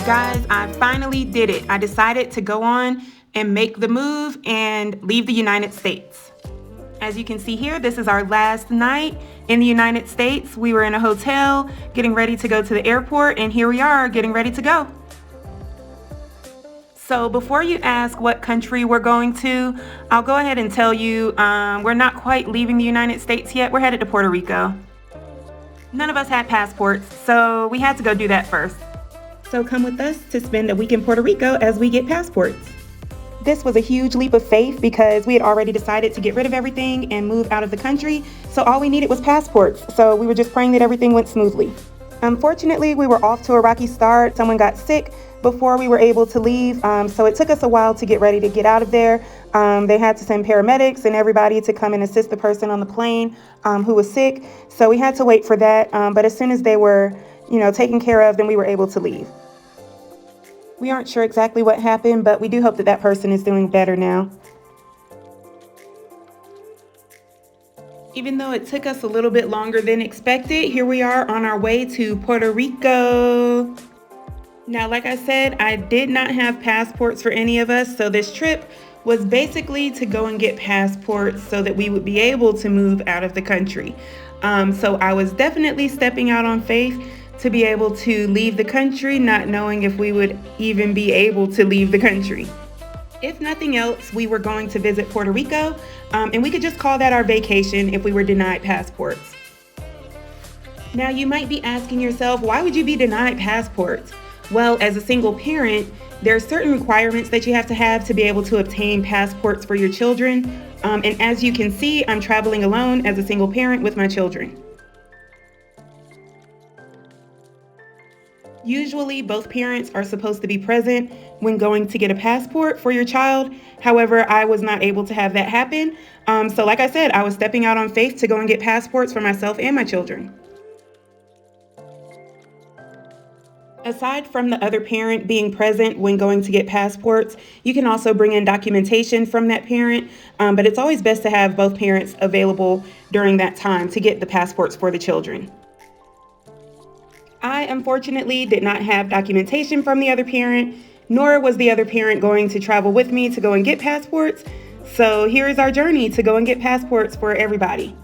Guys, I finally did it. I decided to go on and make the move and leave the United States. As you can see here, this is our last night in the United States. We were in a hotel getting ready to go to the airport, and here we are getting ready to go. So before you ask what country we're going to, I'll go ahead and tell you we're not quite leaving the United States yet. We're headed to Puerto Rico. None of us had passports, so we had to go do that first. So come with us to spend a week in Puerto Rico as we get passports. This was a huge leap of faith because we had already decided to get rid of everything and move out of the country, so all we needed was passports. So we were just praying that everything went smoothly. Unfortunately, we were off to a rocky start. Someone got sick before we were able to leave, so it took us a while to get ready to get out of there. They had to send paramedics and everybody to come and assist the person on the plane who was sick, so we had to wait for that, but as soon as they were taken care of, then we were able to leave. We aren't sure exactly what happened, but we do hope that that person is doing better now. Even though it took us a little bit longer than expected, here we are on our way to Puerto Rico. Now, like I said, I did not have passports for any of us, so this trip was basically to go and get passports so that we would be able to move out of the country. So I was definitely stepping out on faith to be able to leave the country, not knowing if we would even be able to leave the country. If nothing else, we were going to visit Puerto Rico, and we could just call that our vacation if we were denied passports. Now, you might be asking yourself, why would you be denied passports? Well, as a single parent, there are certain requirements that you have to be able to obtain passports for your children. And as you can see, I'm traveling alone as a single parent with my children. Usually, both parents are supposed to be present when going to get a passport for your child. However, I was not able to have that happen. So like I said, I was stepping out on faith to go and get passports for myself and my children. Aside from the other parent being present when going to get passports, you can also bring in documentation from that parent, but it's always best to have both parents available during that time to get the passports for the children. I unfortunately did not have documentation from the other parent, nor was the other parent going to travel with me to go and get passports. So here is our journey to go and get passports for everybody.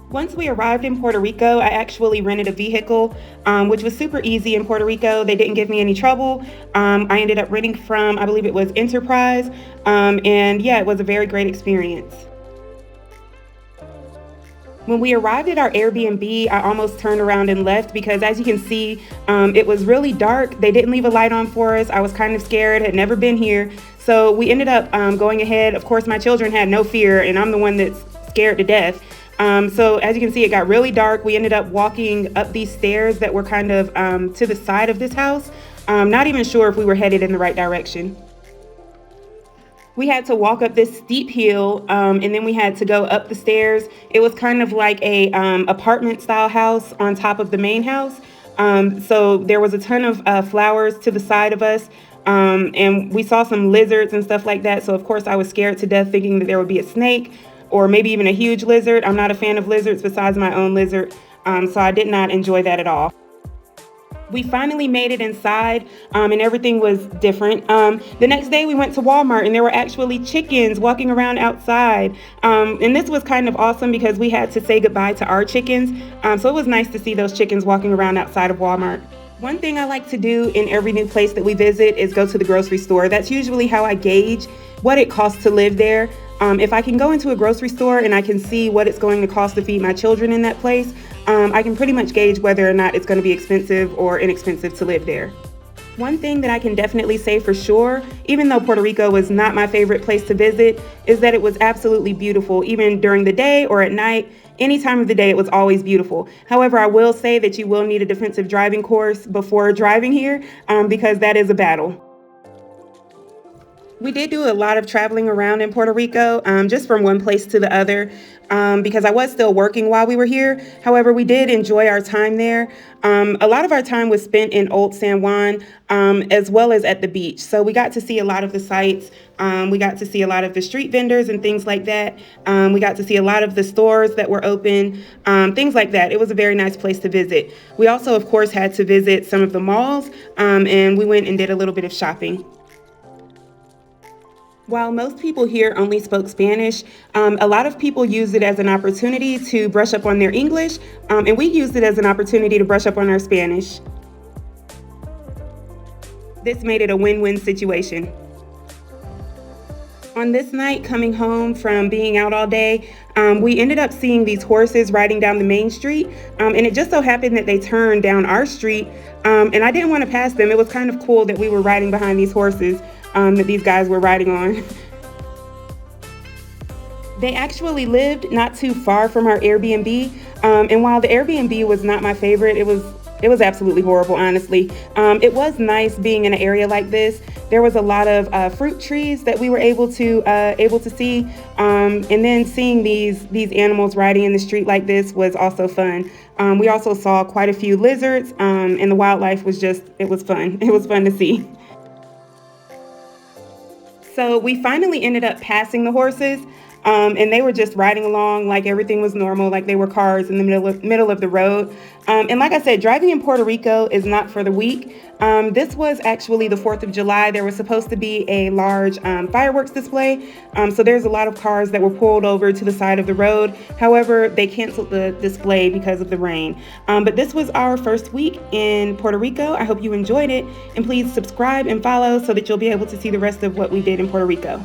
Once we arrived in Puerto Rico, I actually rented a vehicle, which was super easy in Puerto Rico. They didn't give me any trouble. I ended up renting from, I believe it was Enterprise. And yeah, it was a very great experience. When we arrived at our Airbnb, I almost turned around and left because as you can see, it was really dark. They didn't leave a light on for us. I was kind of scared, had never been here. So we ended up going ahead. Of course, my children had no fear and I'm the one that's scared to death. So as you can see, it got really dark. We ended up walking up these stairs that were kind of to the side of this house. Not even sure if we were headed in the right direction. We had to walk up this steep hill, and then we had to go up the stairs. It was kind of like a apartment style house on top of the main house. So there was a ton of flowers to the side of us, and we saw some lizards and stuff like that. So of course I was scared to death thinking that there would be a snake or maybe even a huge lizard. I'm not a fan of lizards besides my own lizard, so I did not enjoy that at all. We finally made it inside, and everything was different. The next day we went to Walmart and there were actually chickens walking around outside. And this was kind of awesome because we had to say goodbye to our chickens. So it was nice to see those chickens walking around outside of Walmart. One thing I like to do in every new place that we visit is go to the grocery store. That's usually how I gauge what it costs to live there. If I can go into a grocery store and I can see what it's going to cost to feed my children in that place, I can pretty much gauge whether or not it's going to be expensive or inexpensive to live there. One thing that I can definitely say for sure, even though Puerto Rico was not my favorite place to visit, is that it was absolutely beautiful, even during the day or at night. Any time of the day, it was always beautiful. However, I will say that you will need a defensive driving course before driving here because that is a battle. We did do a lot of traveling around in Puerto Rico, just from one place to the other, because I was still working while we were here. However, we did enjoy our time there. A lot of our time was spent in Old San Juan, as well as at the beach. So we got to see a lot of the sights. We got to see a lot of the street vendors and things like that. We got to see a lot of the stores that were open, things like that. It was a very nice place to visit. We also, of course, had to visit some of the malls, and we went and did a little bit of shopping. While most people here only spoke Spanish, a lot of people used it as an opportunity to brush up on their English, and we used it as an opportunity to brush up on our Spanish. This made it a win-win situation. On this night, coming home from being out all day, we ended up seeing these horses riding down the main street, and it just so happened that they turned down our street, and I didn't want to pass them. It was kind of cool that we were riding behind these horses that these guys were riding on. They actually lived not too far from our Airbnb, and while the Airbnb was not my favorite, it was absolutely horrible, honestly. It was nice being in an area like this. There was a lot of fruit trees that we were able to see, and then seeing these animals riding in the street like this was also fun. We also saw quite a few lizards, and the wildlife it was fun. It was fun to see. So we finally ended up passing the horses, and they were just riding along like everything was normal, like they were cars in the middle of the road. And like I said, driving in Puerto Rico is not for the weak. This was actually the 4th of July. There was supposed to be a large fireworks display. So there's a lot of cars that were pulled over to the side of the road. However, they canceled the display because of the rain. But this was our first week in Puerto Rico. I hope you enjoyed it. And please subscribe and follow so that you'll be able to see the rest of what we did in Puerto Rico.